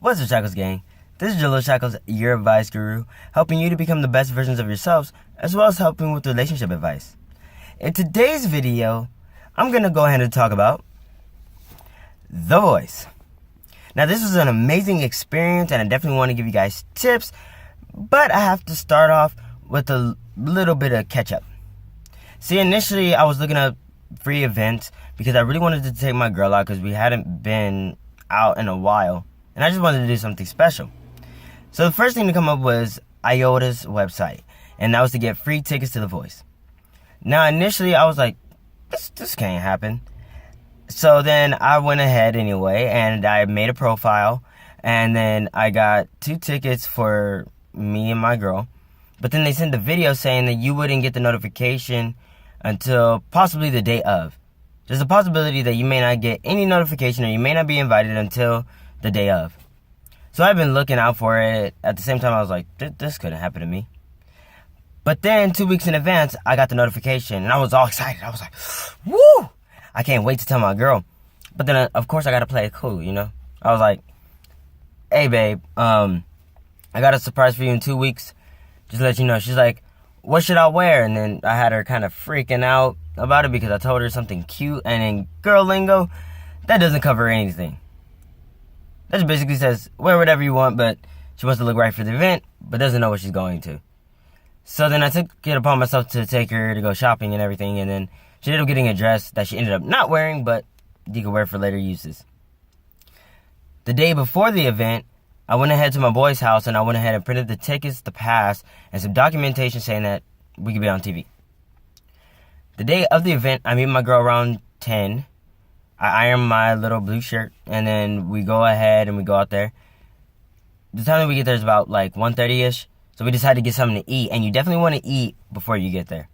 What's up, Shacklz gang? This is Jaleel Shacklz, your advice guru, helping you to become the best versions of yourselves, as well as helping with relationship advice. In today's video, I'm going to go ahead and talk about The Voice. Now, this was an amazing experience, and I definitely want to give you guys tips, but I have to start off with a little bit of catch-up. See, initially, I was looking up free events because I really wanted to take my girl out because we hadn't been out in a while, and I just wanted to do something special. So the first thing to come up was IOTA's website, and that was to get free tickets to The Voice. Now, initially, I was like, this can't happen. So then I went ahead anyway, and I made a profile, and then I got 2 tickets for me and my girl. But then they sent the video saying that you wouldn't get the notification until possibly the day of. There's a possibility that you may not get any notification or you may not be invited until the day of. So I've been looking out for it. At the same time, I was like, this couldn't happen to me. But then 2 weeks in advance, I got the notification, and I was all excited. I was like, woo! I can't wait to tell my girl. But then, of course, I got to play it cool, you know? I was like, hey, babe, I got a surprise for you in 2 weeks. Just to let you know. She's like, what should I wear? And then I had her kind of freaking out about it because I told her something cute. And in girl lingo, that doesn't cover anything. That just basically says, wear whatever you want, but she wants to look right for the event, but doesn't know what she's going to. So then I took it upon myself to take her to go shopping and everything. And then she ended up getting a dress that she ended up not wearing, but you could wear for later uses. The day before the event, I went ahead to my boy's house and I went ahead and printed the tickets, the pass, and some documentation saying that we could be on TV. The day of the event, I meet my girl around 10. I iron my little blue shirt, and then we go ahead and we go out there. The time that we get there is about like 1:30ish, so we decided to get something to eat, and you definitely want to eat before you get there.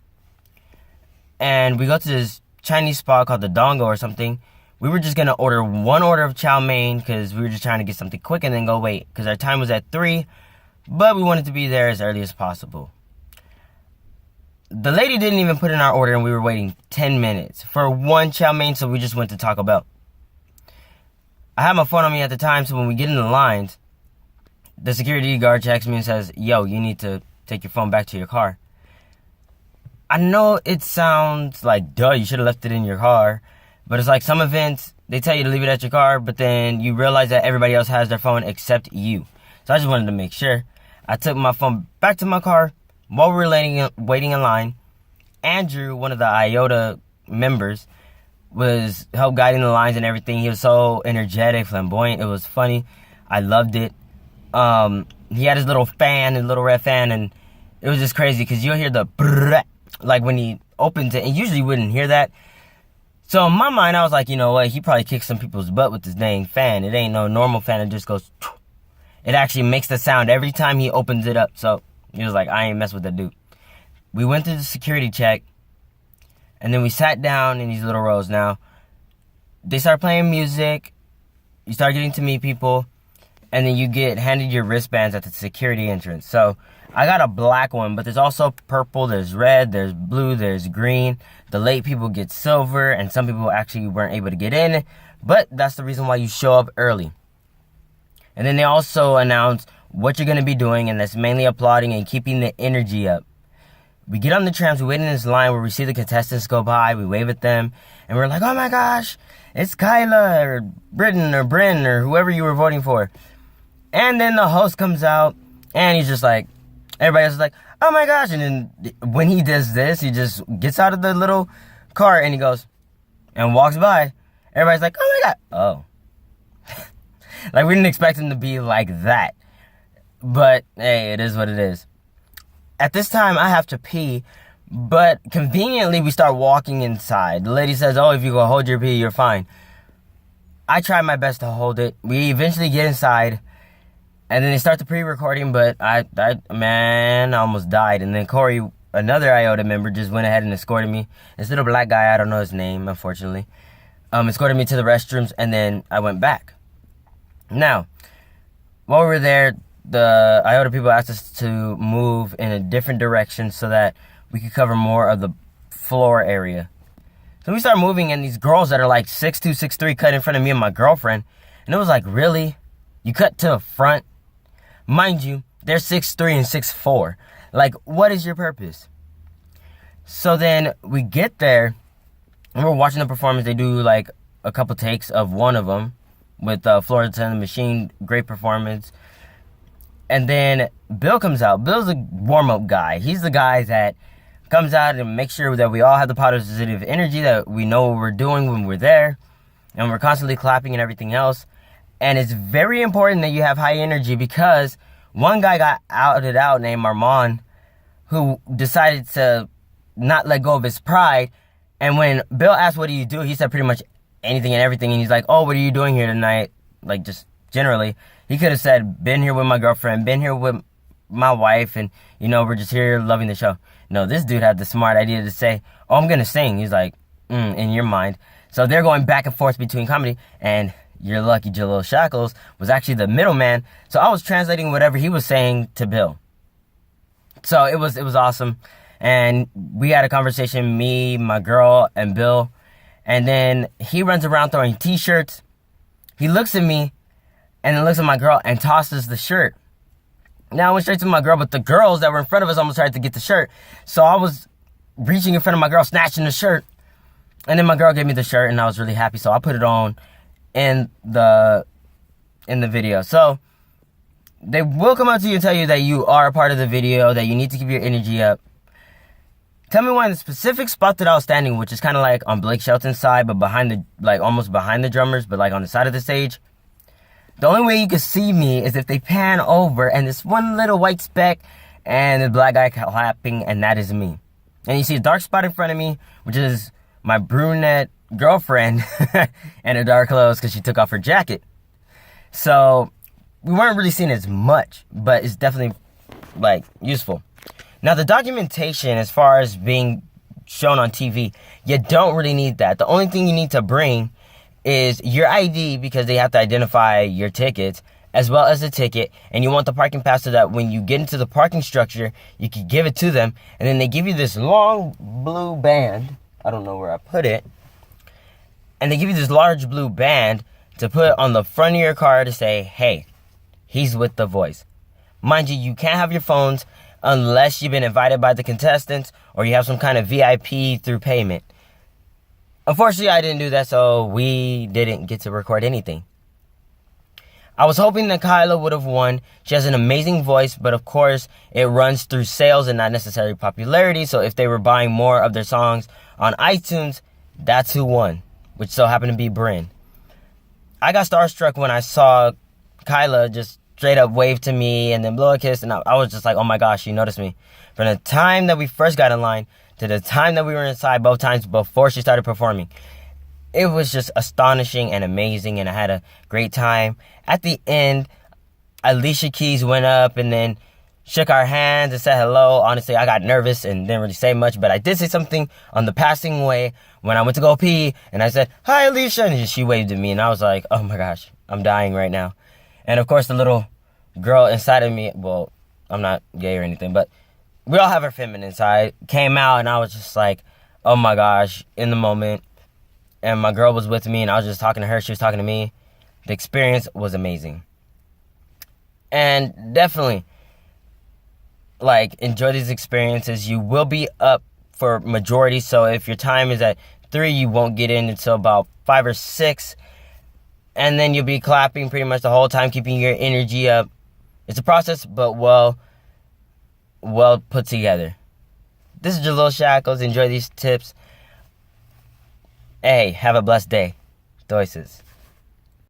And we go to this Chinese spot called the Dongo or something. We were just going to order one order of chow mein because we were just trying to get something quick and then go wait. Because our time was at 3, but we wanted to be there as early as possible. The lady didn't even put in our order and we were waiting 10 minutes for one chow mein, so we just went to Taco Bell. I had my phone on me at the time, so when we get in the lines, the security guard checks me and says, yo, you need to take your phone back to your car. I know it sounds like, duh, you should have left it in your car. But it's like some events, they tell you to leave it at your car, but then you realize that everybody else has their phone except you. So I just wanted to make sure. I took my phone back to my car. While we were waiting in line, Andrew, one of the IOTA members, was help guiding the lines and everything. He was so energetic, flamboyant. It was funny. I loved it. He had his little fan, his little red fan, and it was just crazy because you'll hear the brrrr, like when he opens it, and usually you wouldn't hear that. So in my mind, I was like, you know what? He probably kicked some people's butt with this dang fan. It ain't no normal fan. It just goes. It actually makes the sound every time he opens it up. So he was like, I ain't mess with that dude. We went through the security check. And then we sat down in these little rows. Now, they start playing music. You start getting to meet people. And then you get handed your wristbands at the security entrance. So I got a black one, but there's also purple, there's red, there's blue, there's green. The late people get silver, and some people actually weren't able to get in. But that's the reason why you show up early. And then they also announce what you're going to be doing, and that's mainly applauding and keeping the energy up. We get on the trams, we wait in this line where we see the contestants go by, we wave at them, and we're like, oh my gosh, it's Kyla, or Britton, or Bryn, or whoever you were voting for. And then the host comes out, and he's just like, everybody else is like, oh my gosh. And then when he does this, he just gets out of the little car and he goes and walks by. Everybody's like, oh my God. Oh. Like, we didn't expect him to be like that. But, hey, it is what it is. At this time, I have to pee. But conveniently, we start walking inside. The lady says, oh, if you go hold your pee, you're fine. I try my best to hold it. We eventually get inside. And then they start the pre-recording, but I almost died. And then Corey, another IOTA member, just went ahead and escorted me. This little black guy, I don't know his name, unfortunately, escorted me to the restrooms, and then I went back. Now, while we were there, the IOTA people asked us to move in a different direction so that we could cover more of the floor area. So we start moving, and these girls that are like 6'2", 6'3", cut in front of me and my girlfriend. And it was like, really? You cut to the front. Mind you, they're 6'3" and 6'4". Like, what is your purpose? So then we get there, and we're watching the performance. They do, like, a couple takes of one of them with Florida and the Machine. Great performance. And then Bill comes out. Bill's a warm-up guy. He's the guy that comes out and makes sure that we all have the positive energy, that we know what we're doing when we're there, and we're constantly clapping and everything else. And it's very important that you have high energy, because one guy got outed out named Armand, who decided to not let go of his pride. And when Bill asked, what do you do? He said pretty much anything and everything. And he's like, oh, what are you doing here tonight? Like, just generally. He could have said, been here with my girlfriend, been here with my wife, and, you know, we're just here loving the show. No, this dude had the smart idea to say, oh, I'm going to sing. He's like, in your mind. So they're going back and forth between comedy, and you're lucky Jaleel Shacklz was actually the middleman. So I was translating whatever he was saying to Bill. So it was awesome. And we had a conversation, me, my girl, and Bill. And then he runs around throwing t-shirts. He looks at me and then looks at my girl and tosses the shirt. Now I went straight to my girl, but the girls that were in front of us almost tried to get the shirt. So I was reaching in front of my girl, snatching the shirt. And then my girl gave me the shirt, and I was really happy. So I put it on in the video. So they will come out to you and tell you that you are a part of the video, that you need to keep your energy up. Tell me why in the specific spot that I was standing, which is kind of like on Blake Shelton's side, but behind the, like almost behind the drummers, but like on the side of the stage. The only way you can see me is if they pan over and this one little white speck and the black guy clapping, and that is me. And you see a dark spot in front of me, which is my brunette girlfriend and her dark clothes because she took off her jacket. So we weren't really seeing as much, but it's definitely like useful. Now the documentation, as far as being shown on TV, you don't really need that. The only thing you need to bring is your ID, because they have to identify your tickets, as well as the ticket, and you want the parking pass so that when you get into the parking structure, you can give it to them, and then they give you this long blue band. I don't know where I put it. And they give you this large blue band to put on the front of your car to say, hey, he's with The Voice. Mind you, you can't have your phones unless you've been invited by the contestants or you have some kind of VIP through payment. Unfortunately, I didn't do that, so we didn't get to record anything. I was hoping that Kyla would have won. She has an amazing voice, but of course, it runs through sales and not necessarily popularity. So if they were buying more of their songs on iTunes, that's who won, which so happened to be Bryn. I got starstruck when I saw Kyla just straight up wave to me and then blow a kiss, and I was just like, oh my gosh, she noticed me. From the time that we first got in line to the time that we were inside, both times before she started performing, it was just astonishing and amazing, and I had a great time. At the end, Alicia Keys went up and then shook our hands and said hello. Honestly, I got nervous and didn't really say much, but I did say something on the passing way when I went to go pee, and I said, hi, Alicia, and she waved at me, and I was like, oh my gosh, I'm dying right now. And of course, the little girl inside of me, well, I'm not gay or anything, but we all have our feminine side, came out, and I was just like, oh my gosh, in the moment. And my girl was with me, and I was just talking to her, she was talking to me. The experience was amazing. And definitely, like, enjoy these experiences. You will be up for majority, so if your time is at 3, you won't get in until about 5 or 6. And then you'll be clapping pretty much the whole time, keeping your energy up. It's a process, but well put together. This is Jaleel Shacklz. Enjoy these tips. Hey, have a blessed day. Doices.